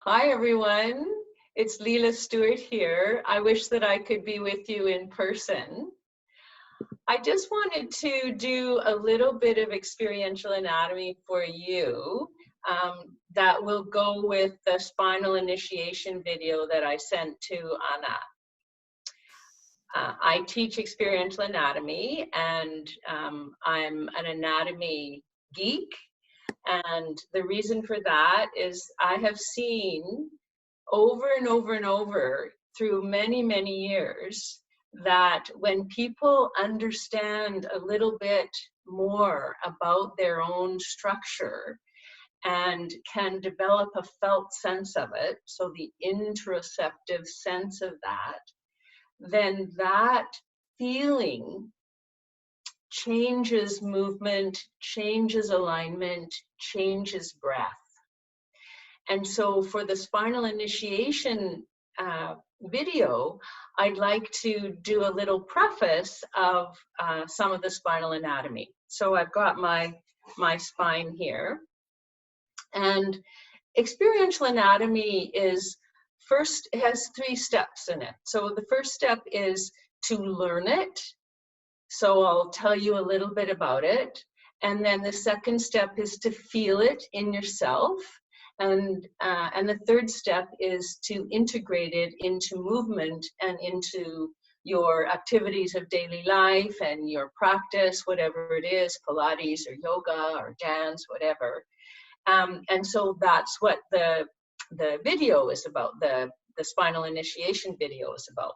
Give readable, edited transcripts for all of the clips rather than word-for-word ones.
Hi everyone, it's Leela Stewart here. I wish that I could be with you in person. I just wanted to do a little bit of experiential anatomy for you that will go with the spinal initiation video that I sent to Anna. I teach experiential anatomy and I'm an anatomy geek. And the reason for that is I have seen over and over and over through many, many years that when people understand a little bit more about their own structure and can develop a felt sense of it, so the interoceptive sense of that, then that feeling changes movement, changes alignment, changes breath. And so for the spinal initiation video, I'd like to do a little preface of some of the spinal anatomy. So I've got my spine here. And experiential anatomy is it has 3 steps in it. So the first step is to learn it. So I'll tell you a little bit about it. And then the second step is to feel it in yourself. And the third step is to integrate it into movement and into your activities of daily life and your practice, whatever it is, Pilates or yoga or dance, whatever. And so that's what the video is about, the spinal initiation video is about.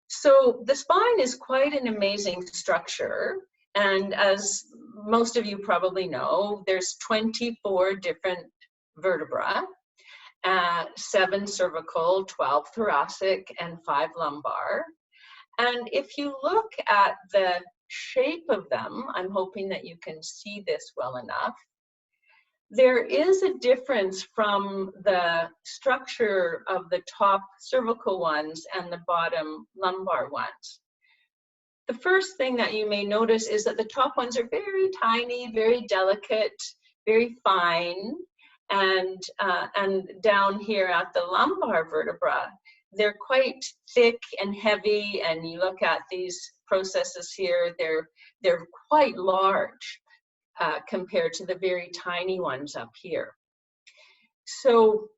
So the spine is quite an amazing structure. And as most of you probably know, there's 24 different vertebrae, 7 cervical, 12 thoracic, and 5 lumbar. And if you look at the shape of them, I'm hoping that you can see this well enough. There is a difference from the structure of the top cervical ones and the bottom lumbar ones. The first thing that you may notice is that the top ones are very tiny, very delicate, very fine, and down here at the lumbar vertebra, they're quite thick and heavy, and you look at these processes here, they're quite large. Compared to the very tiny ones up here. So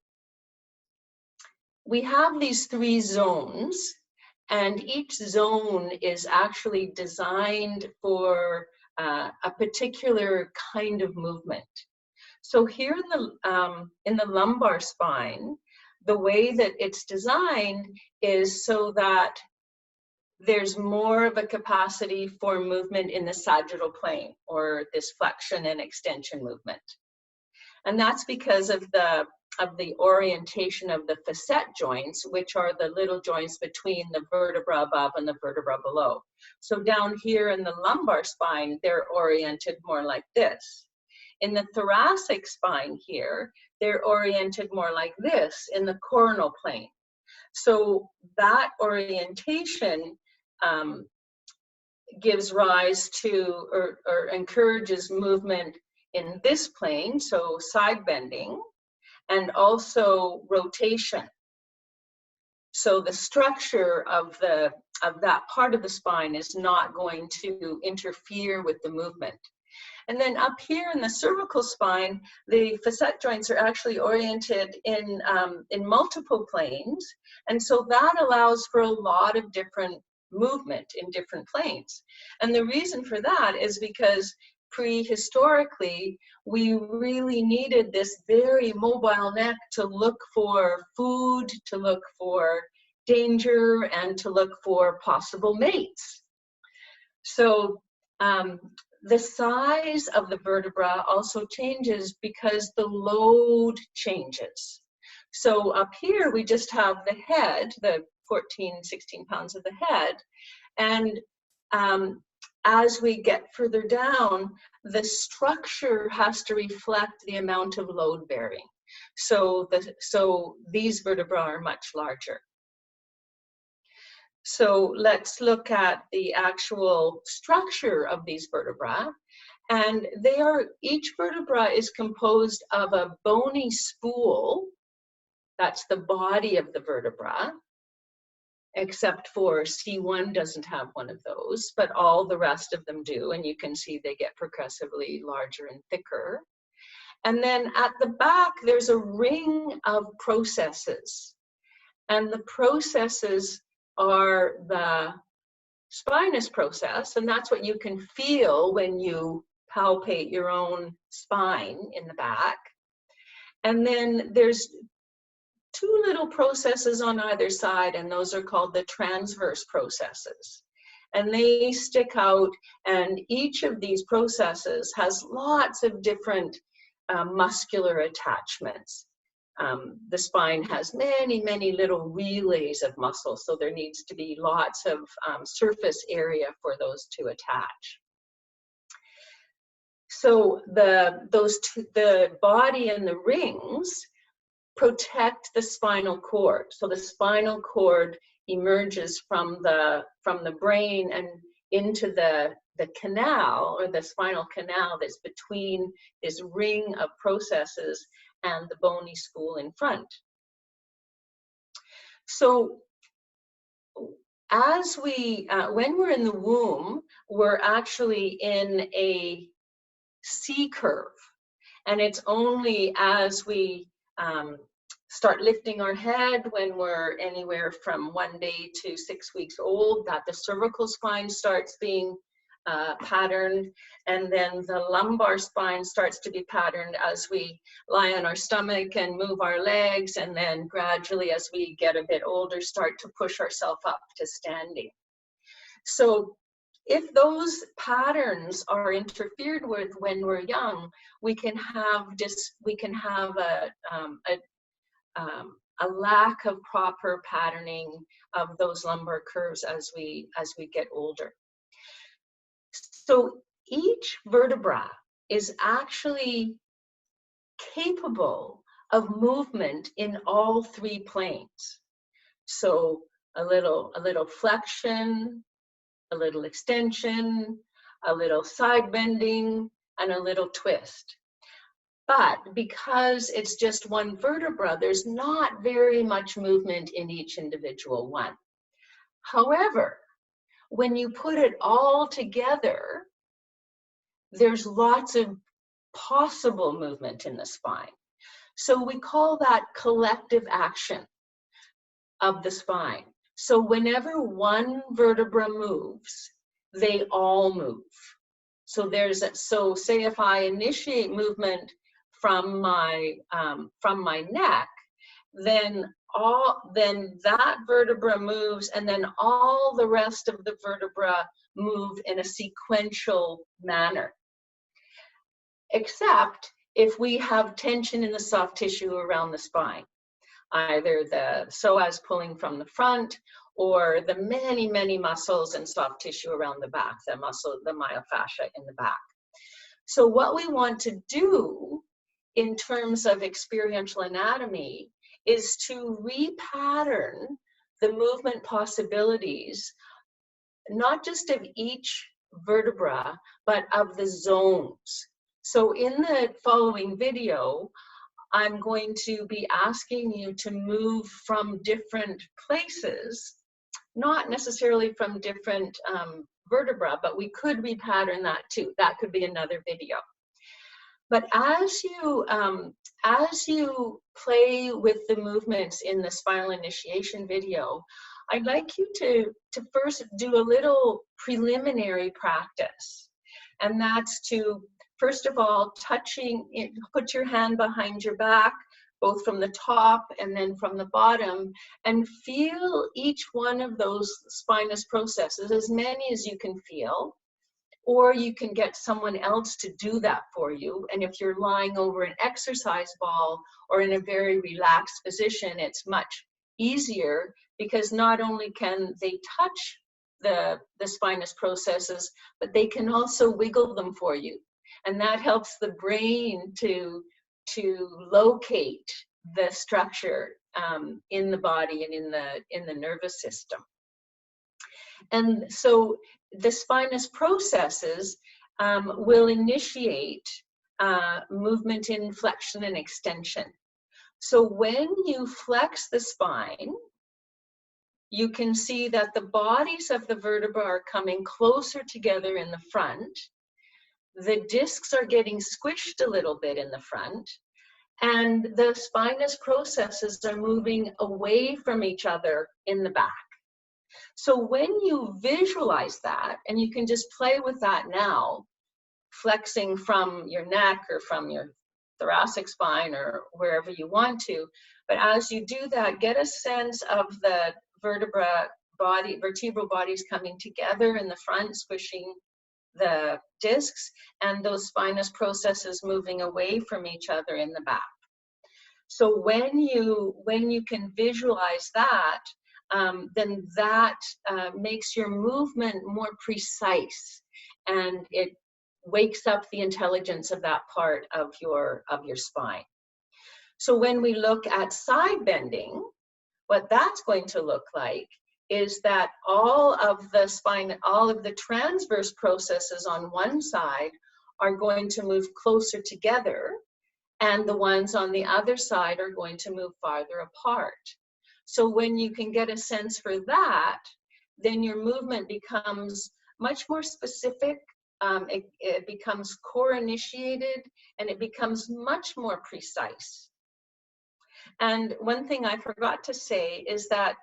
we have these 3 zones, and each zone is actually designed for a particular kind of movement. So here in the lumbar spine, the way that it's designed is so that there's more of a capacity for movement in the sagittal plane, or this flexion and extension movement. And that's because of the orientation of the facet joints, which are the little joints between the vertebra above and the vertebra below. So down here in the lumbar spine, they're oriented more like this. In the thoracic spine here, they're oriented more like this in the coronal plane. So that orientation gives rise to or encourages movement in this plane, so side bending, and also rotation. So the structure of that part of the spine is not going to interfere with the movement. And then up here in the cervical spine, the facet joints are actually oriented in multiple planes, and so that allows for a lot of different movement in different planes. And the reason for that is because prehistorically, we really needed this very mobile neck to look for food, to look for danger, and to look for possible mates. So the size of the vertebra also changes because the load changes. So up here, we just have the head, the 14, 16 pounds of the head. And as we get further down, the structure has to reflect the amount of load bearing. So these vertebrae are much larger. So let's look at the actual structure of these vertebrae. And each vertebra is composed of a bony spool That's the body of the vertebra, except for C1 doesn't have one of those, but all the rest of them do. And you can see they get progressively larger and thicker. And then at the back, there's a ring of processes. And the processes are the spinous process, and that's what you can feel when you palpate your own spine in the back. And then there's two little processes on either side, and those are called the transverse processes. And they stick out, and each of these processes has lots of different muscular attachments. The spine has many, many little relays of muscles, so there needs to be lots of surface area for those to attach. So the body and the rings protect the spinal cord. So the spinal cord emerges from the brain and into the canal, or the spinal canal, that's between this ring of processes and the bony spool in front. So as when we're in the womb, we're actually in a C curve, and it's only as we start lifting our head when we're anywhere from 1 day to 6 weeks old that the cervical spine starts being patterned, and then the lumbar spine starts to be patterned as we lie on our stomach and move our legs, and then gradually as we get a bit older start to push ourselves up to standing. So if those patterns are interfered with when we're young, we can have a lack of proper patterning of those lumbar curves as we get older. So each vertebra is actually capable of movement in all three planes. So a little flexion, a little extension, a little side bending, and a little twist. But because it's just one vertebra, there's not very much movement in each individual one. However, when you put it all together, there's lots of possible movement in the spine. So we call that collective action of the spine. So whenever one vertebra moves, they all move. So say if I initiate movement from my neck, then that vertebra moves, and then all the rest of the vertebra move in a sequential manner. Except if we have tension in the soft tissue around the spine, either the psoas pulling from the front, or the many, many muscles and soft tissue around the back, the myofascia in the back. So what we want to do in terms of experiential anatomy is to repattern the movement possibilities, not just of each vertebra, but of the zones. So in the following video, I'm going to be asking you to move from different places, not necessarily from different vertebra, but we could repattern that too. That could be another video. But as you play with the movements in the spinal initiation video, I'd like you to first do a little preliminary practice. And that's to, first of all, put your hand behind your back, both from the top and then from the bottom, and feel each one of those spinous processes, as many as you can feel. Or you can get someone else to do that for you. And if you're lying over an exercise ball or in a very relaxed position, it's much easier, because not only can they touch the spinous processes, but they can also wiggle them for you. And that helps the brain to locate the structure in the body and in the nervous system. And so the spinous processes will initiate movement in flexion and extension. So when you flex the spine, you can see that the bodies of the vertebrae are coming closer together in the front. The discs are getting squished a little bit in the front, and the spinous processes are moving away from each other in the back. So when you visualize that, and you can just play with that now, flexing from your neck or from your thoracic spine or wherever you want to, but as you do that, get a sense of the vertebral bodies coming together in the front, squishing the discs, and those spinous processes moving away from each other in the back. So when you can visualize that, then that makes your movement more precise, and it wakes up the intelligence of that part of your spine. So when we look at side bending, what that's going to look like is that all of the transverse processes on one side are going to move closer together, and the ones on the other side are going to move farther apart. So when you can get a sense for that, then your movement becomes much more specific. It becomes core initiated, and it becomes much more precise. And one thing I forgot to say is that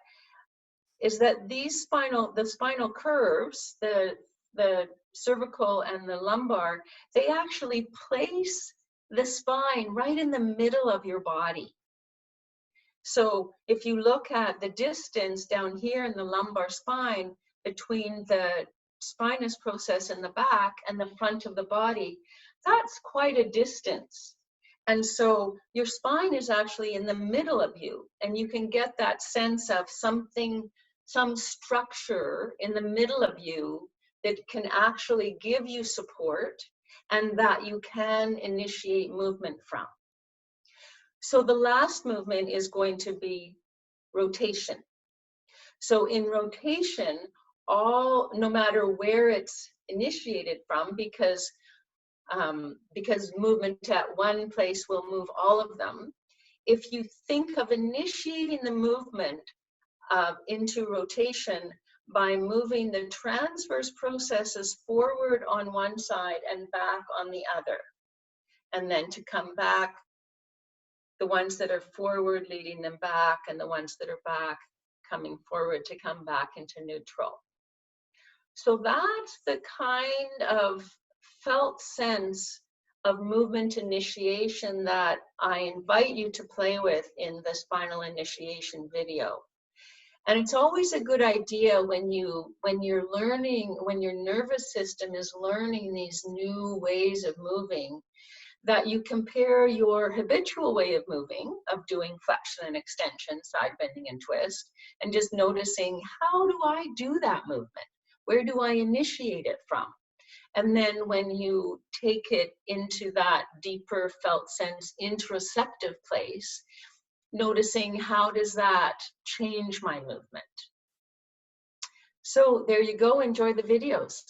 the spinal curves, the cervical and the lumbar, they actually place the spine right in the middle of your body. So if you look at the distance down here in the lumbar spine between the spinous process in the back and the front of the body, that's quite a distance. And so your spine is actually in the middle of you, and you can get that sense of some structure in the middle of you that can actually give you support and that you can initiate movement from. So the last movement is going to be rotation. So in rotation, no matter where it's initiated from, because movement at one place will move all of them, if you think of initiating the movement into rotation by moving the transverse processes forward on one side and back on the other, and then to come back, the ones that are forward leading them back, and the ones that are back coming forward to come back into neutral. So that's the kind of felt sense of movement initiation that I invite you to play with in the spinal initiation video. And it's always a good idea when you're learning, when your nervous system is learning these new ways of moving, that you compare your habitual way of moving, of doing flexion and extension, side bending and twist, and just noticing, how do I do that movement? Where do I initiate it from? And then when you take it into that deeper felt sense interoceptive place, noticing, how does that change my movement? So there you go, enjoy the videos.